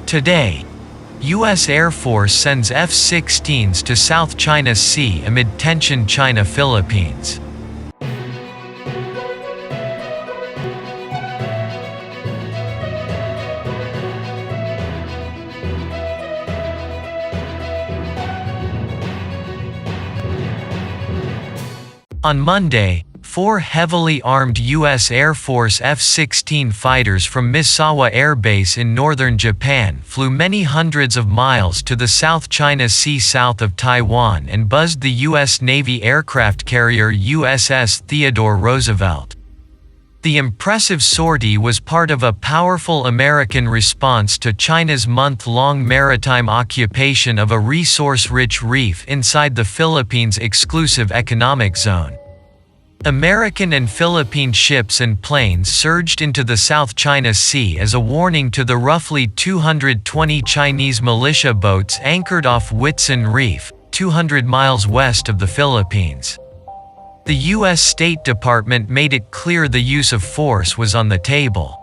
Today, U.S. Air Force sends F-16s to South China Sea amid tension China-Philippines. On Monday, 4 heavily armed U.S. Air Force F-16 fighters from Misawa Air Base in northern Japan flew many hundreds of miles to the South China Sea south of Taiwan and buzzed the U.S. Navy aircraft carrier USS Theodore Roosevelt. The impressive sortie was part of a powerful American response to China's month-long maritime occupation of a resource-rich reef inside the Philippines' exclusive economic zone. American and Philippine ships and planes surged into the South China Sea as a warning to the roughly 220 Chinese militia boats anchored off Whitsun Reef, 200 miles west of the Philippines. The U.S. State Department made it clear the use of force was on the table.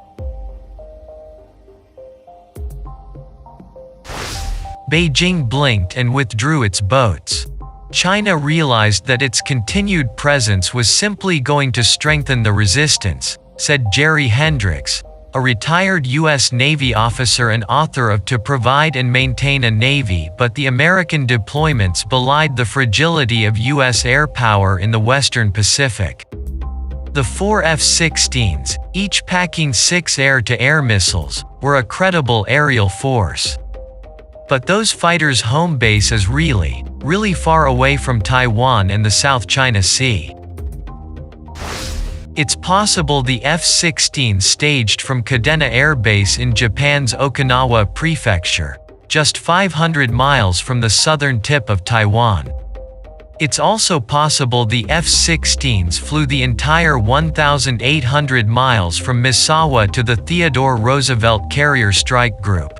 Beijing blinked and withdrew its boats. China realized that its continued presence was simply going to strengthen the resistance, said Jerry Hendricks, a retired U.S. Navy officer and author of To Provide and Maintain a Navy, but the American deployments belied the fragility of U.S. air power in the Western Pacific. The 4 F-16s, each packing 6 air-to-air missiles, were a credible aerial force. But those fighters' home base is really, really far away from Taiwan and the South China Sea. It's possible the F-16 staged from Kadena Air Base in Japan's Okinawa Prefecture, just 500 miles from the southern tip of Taiwan. It's also possible the F-16s flew the entire 1,800 miles from Misawa to the Theodore Roosevelt Carrier Strike Group.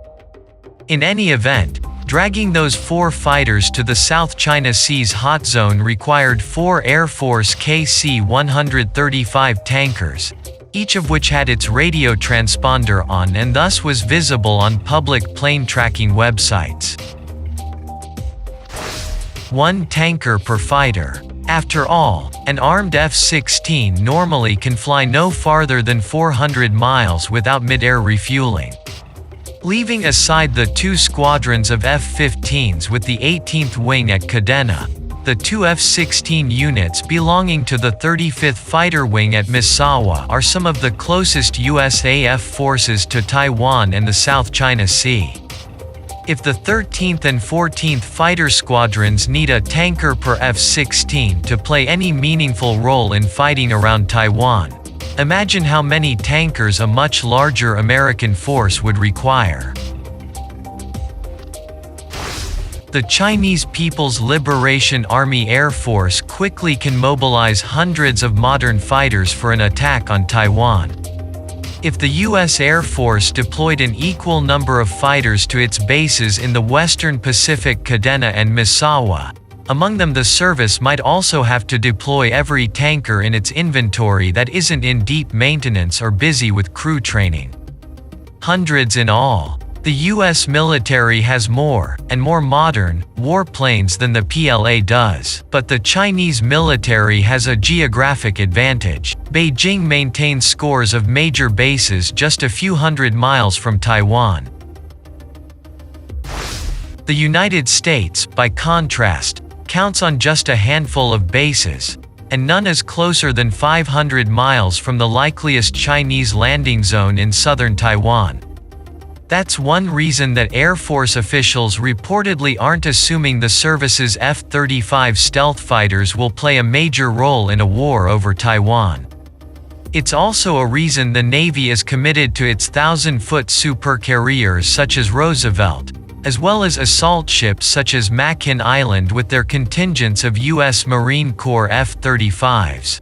In any event, dragging those 4 fighters to the South China Sea's hot zone required 4 Air Force KC-135 tankers, each of which had its radio transponder on and thus was visible on public plane tracking websites. 1 tanker per fighter. After all, an armed F-16 normally can fly no farther than 400 miles without mid-air refueling. Leaving aside the 2 squadrons of F-15s with the 18th Wing at Kadena, the 2 F-16 units belonging to the 35th Fighter Wing at Misawa are some of the closest USAF forces to Taiwan and the South China Sea. If the 13th and 14th Fighter Squadrons need a tanker per F-16 to play any meaningful role in fighting around Taiwan, imagine how many tankers a much larger American force would require. The Chinese People's Liberation Army Air Force quickly can mobilize hundreds of modern fighters for an attack on Taiwan. If the U.S. Air Force deployed an equal number of fighters to its bases in the Western Pacific Kadena and Misawa, among them the service might also have to deploy every tanker in its inventory that isn't in deep maintenance or busy with crew training. Hundreds in all. The U.S. military has more, and more modern, warplanes than the PLA does, but the Chinese military has a geographic advantage. Beijing maintains scores of major bases just a few hundred miles from Taiwan. The United States, by contrast, counts on just a handful of bases, and none is closer than 500 miles from the likeliest Chinese landing zone in southern Taiwan. That's one reason that Air Force officials reportedly aren't assuming the service's F-35 stealth fighters will play a major role in a war over Taiwan. It's also a reason the Navy is committed to its 1,000-foot supercarriers such as Roosevelt, as well as assault ships such as Makin Island with their contingents of U.S. Marine Corps F-35s.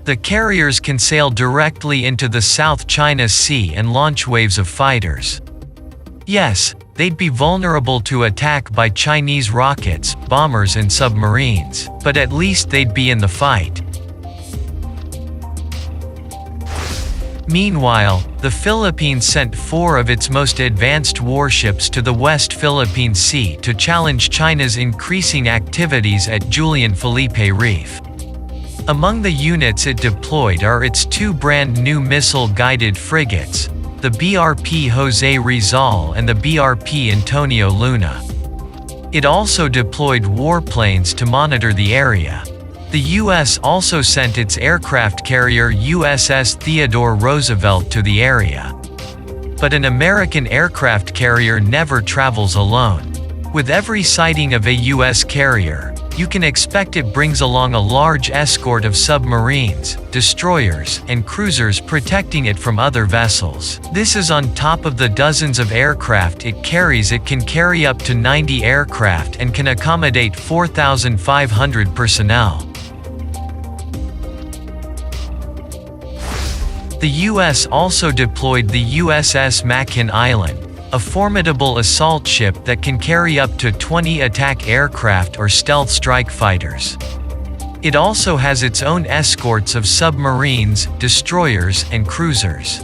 The carriers can sail directly into the South China Sea and launch waves of fighters. Yes, they'd be vulnerable to attack by Chinese rockets, bombers and submarines, but at least they'd be in the fight. Meanwhile, the Philippines sent 4 of its most advanced warships to the West Philippine Sea to challenge China's increasing activities at Julian Felipe Reef. Among the units it deployed are its 2 brand-new missile-guided frigates, the BRP Jose Rizal and the BRP Antonio Luna. It also deployed warplanes to monitor the area. The U.S. also sent its aircraft carrier USS Theodore Roosevelt to the area. But an American aircraft carrier never travels alone. With every sighting of a U.S. carrier, you can expect it brings along a large escort of submarines, destroyers, and cruisers protecting it from other vessels. This is on top of the dozens of aircraft it carries. It can carry up to 90 aircraft and can accommodate 4,500 personnel. The U.S. also deployed the USS Makin Island, a formidable assault ship that can carry up to 20 attack aircraft or stealth strike fighters. It also has its own escorts of submarines, destroyers, and cruisers.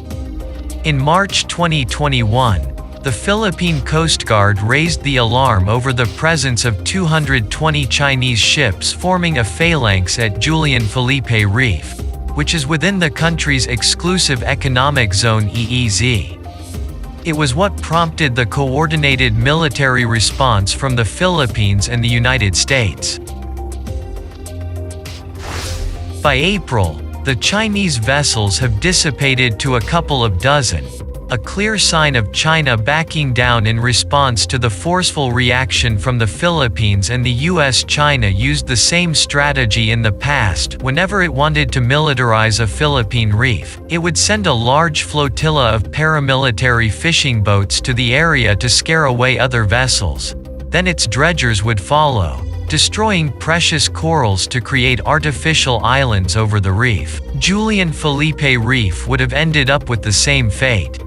In March 2021, the Philippine Coast Guard raised the alarm over the presence of 220 Chinese ships forming a phalanx at Julian Felipe Reef, which is within the country's exclusive economic zone EEZ. It was what prompted the coordinated military response from the Philippines and the United States. By April, the Chinese vessels have dissipated to a couple of dozen, a clear sign of China backing down in response to the forceful reaction from the Philippines and the U.S. China used the same strategy in the past. Whenever it wanted to militarize a Philippine reef, it would send a large flotilla of paramilitary fishing boats to the area to scare away other vessels. Then its dredgers would follow, destroying precious corals to create artificial islands over the reef. Julian Felipe Reef would have ended up with the same fate.